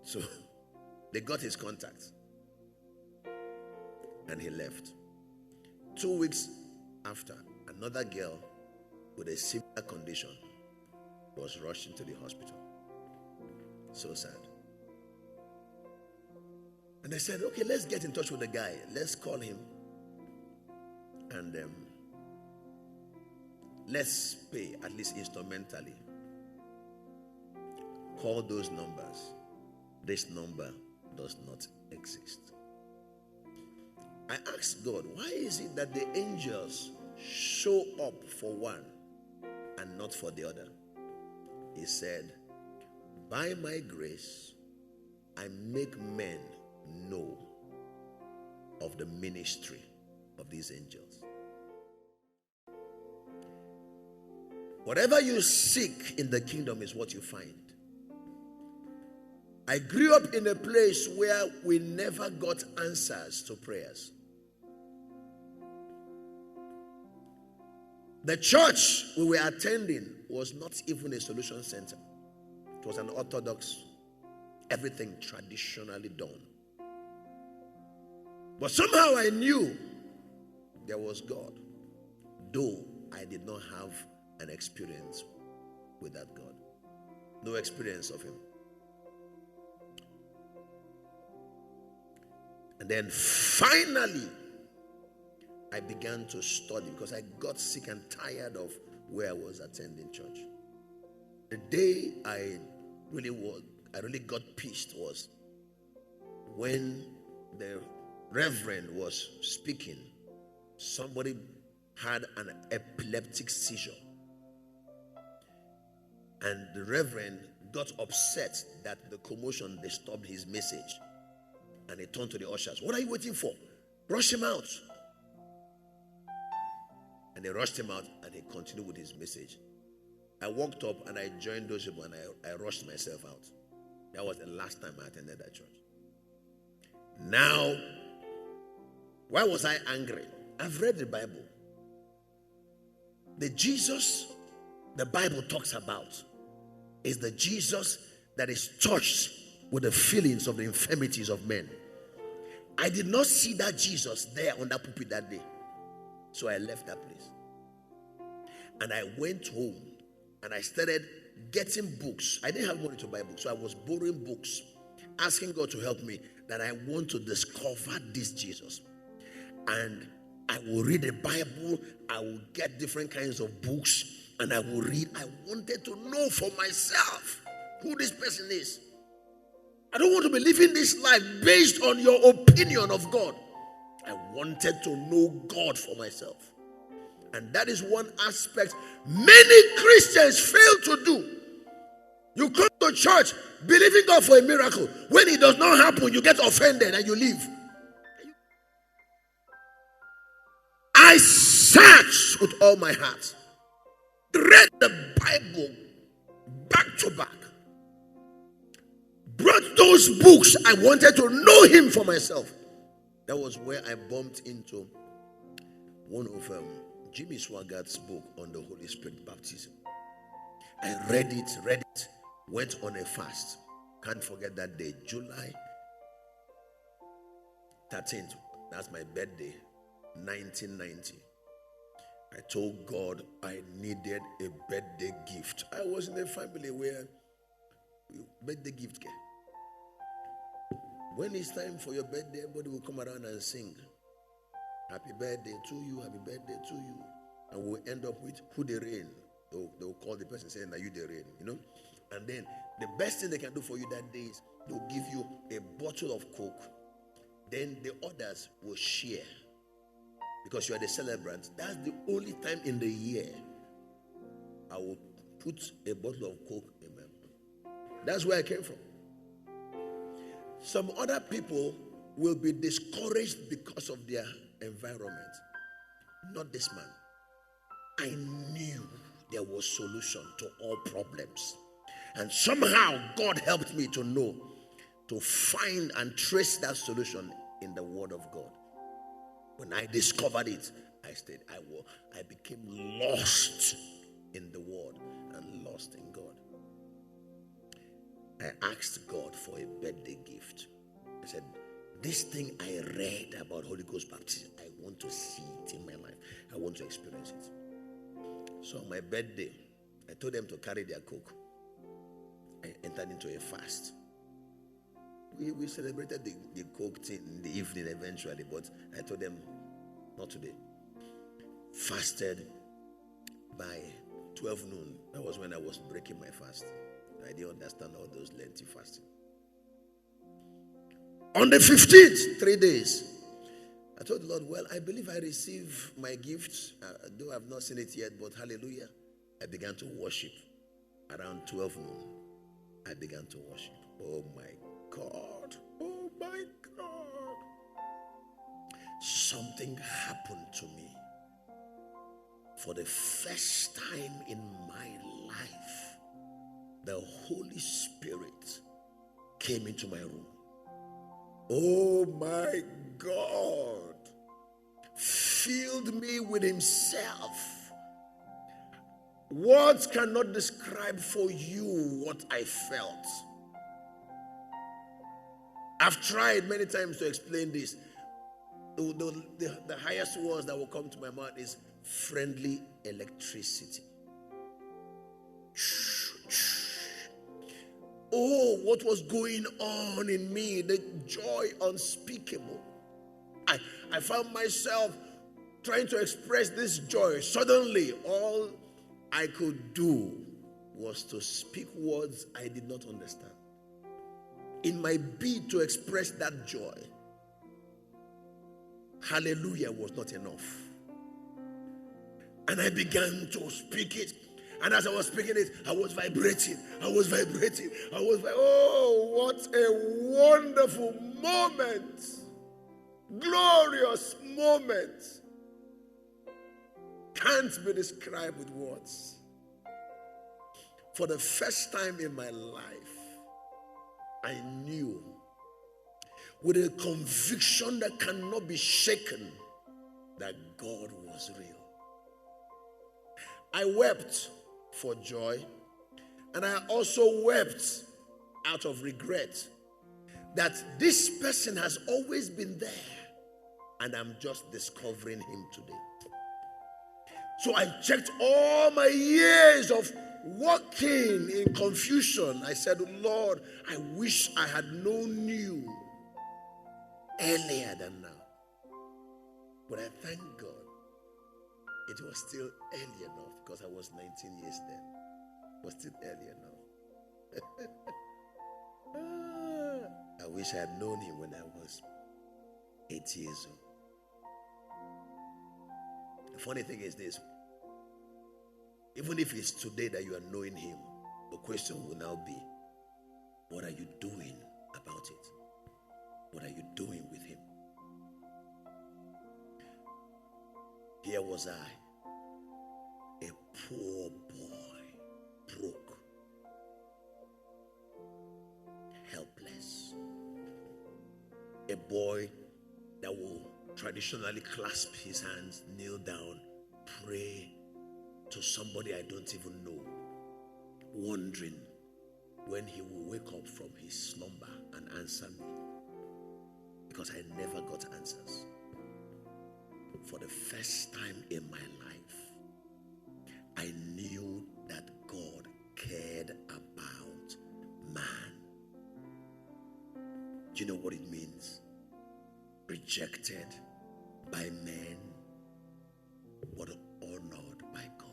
So they got his contact and he left. 2 weeks after, another girl with a similar condition was rushed into the hospital. So sad. And they said, okay, let's get in touch with the guy. Let's call him. And let's pay, at least instrumentally. Call those numbers. This number does not exist. I asked God, why is it that the angels show up for one and not for the other? He said, by my grace, I make men know of the ministry of these angels. Whatever you seek in the kingdom is what you find. I grew up in a place where we never got answers to prayers. The church we were attending was not even a solution center. It was an orthodox, everything traditionally done. But somehow I knew there was God, though I did not have an experience with that God. No experience of him. And then finally, I began to study because I got sick and tired of where I was attending church. The day I really got pissed was when the reverend was speaking. Somebody had an epileptic seizure. And the reverend got upset that the commotion disturbed his message. And he turned to the ushers. What are you waiting for? Rush him out. And they rushed him out and he continued with his message. I walked up and I joined those people and I rushed myself out. That was the last time I attended that church. Now, why was I angry? I've read the Bible. The Jesus the Bible talks about is the Jesus that is touched with the feelings of the infirmities of men. I did not see that Jesus there on that pulpit that day. So I left that place. And I went home and I started getting books. I didn't have money to buy books, so I was borrowing books, asking God to help me that I want to discover this Jesus. And I will read the Bible, I will get different kinds of books, and I will read. I wanted to know for myself who this person is. I don't want to be living this life based on your opinion of God. I wanted to know God for myself. And that is one aspect many Christians fail to do. You come to church believing God for a miracle. When it does not happen, you get offended and you leave. I searched with all my heart. Read the Bible back to back. Brought those books. I wanted to know him for myself. That was where I bumped into one of Jimmy Swaggart's book on the Holy Spirit baptism. I read it, went on a fast. Can't forget that day, July 13th. That's my birthday, 1990. I told God I needed a birthday gift. I was in a family where birthday gift came. When it's time for your birthday, everybody will come around and sing, happy birthday to you, happy birthday to you. And we'll end up with who the rain. They'll call the person saying that you the rain, you know. And then the best thing they can do for you that day is they'll give you a bottle of Coke. Then the others will share. Because you are the celebrant. That's the only time in the year I will put a bottle of Coke in my mouth. That's where I came from. Some other people will be discouraged because of their environment. Not this man. I knew there was solution to all problems. And somehow God helped me to know, to find and trace that solution in the Word of God. When I discovered it, I stayed. I became lost in the Word and lost in God. I asked God for a birthday gift. I said, this thing I read about Holy Ghost baptism, I want to see it in my life. I want to experience it. So on my birthday, I told them to carry their coke. I entered into a fast. We celebrated the coke thing in the evening eventually, but I told them, not today. Fasted by 12 noon. That was when I was breaking my fast. I didn't understand all those lengthy fasting. On the 15th, 3 days, I told the Lord, well, I believe I received my gift, though I've not seen it yet, but hallelujah. I began to worship. Around 12 noon, I began to worship. Oh my God. Oh my God. Something happened to me. For the first time in my life, the Holy Spirit came into my room. Oh my God. Filled me with himself. Words cannot describe for you what I felt. I've tried many times to explain this. The highest words that will come to my mouth is friendly electricity. Oh, what was going on in me, the joy unspeakable. I found myself trying to express this joy. Suddenly, all I could do was to speak words I did not understand. In my bid to express that joy, hallelujah was not enough. And I began to speak it. And as I was speaking it, I was vibrating. Oh, what a wonderful moment. Glorious moment. Can't be described with words. For the first time in my life, I knew with a conviction that cannot be shaken that God was real. I wept for joy, and I also wept out of regret that this person has always been there and I'm just discovering him today. So I checked all my years of walking in confusion. I said, Lord, I wish I had known you earlier than now. But I thank God it was still early enough, because I was 19 years then. It was still early enough. I wish I had known him when I was 8 years old. The funny thing is this. Even if it's today that you are knowing him, the question will now be, what are you doing about it? What are you doing with him? Here was I, a poor boy, broke, helpless. A boy that will traditionally clasp his hands, kneel down, pray to somebody I don't even know, wondering when he will wake up from his slumber and answer me, because I never got answers. For the first time in my life, I knew that God cared about man. Do you know what it means? Rejected by men, but honored by God.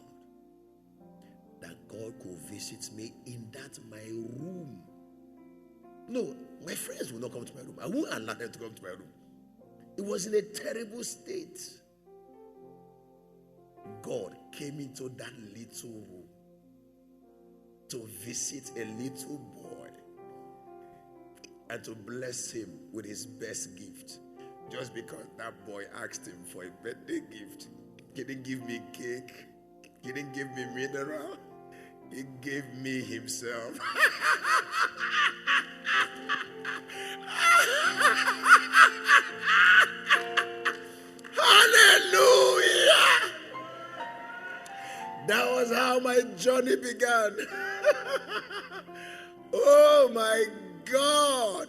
That God could visit me in that my room. No, my friends will not come to my room. I won't allow them to come to my room. It was in a terrible state. God came into that little room to visit a little boy and to bless him with his best gift, just because that boy asked him for a birthday gift. He didn't give me cake. He didn't give me mineral. He gave me himself. Hallelujah! That was how my journey began. Oh my God.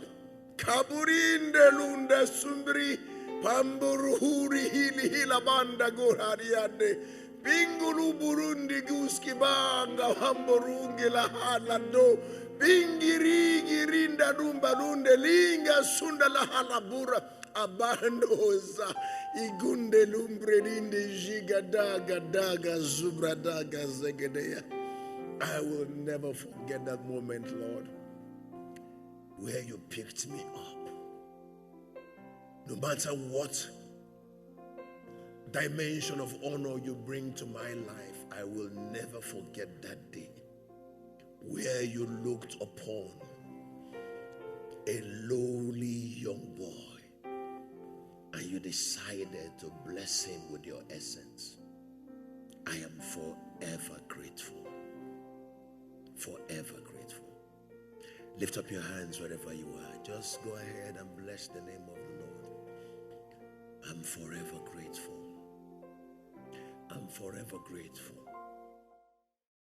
Kaburinde lunda sumbri pamburuhuri hili hilabanda gorariande bingulu burundi guski banga hamburungi la halado bingiri girinda dumba lunde linga sunda la halabura abandoza igunde lumbre linde jiga daga daga zubra daga zegedeya. I will never forget that moment, Lord, where you picked me up. No matter what dimension of honor you bring to my life, I will never forget that day where you looked upon a lowly young boy and you decided to bless him with your essence. I am forever grateful. Forever grateful. Lift up your hands wherever you are. Just go ahead and bless the name of the Lord. I'm forever grateful. I'm forever grateful.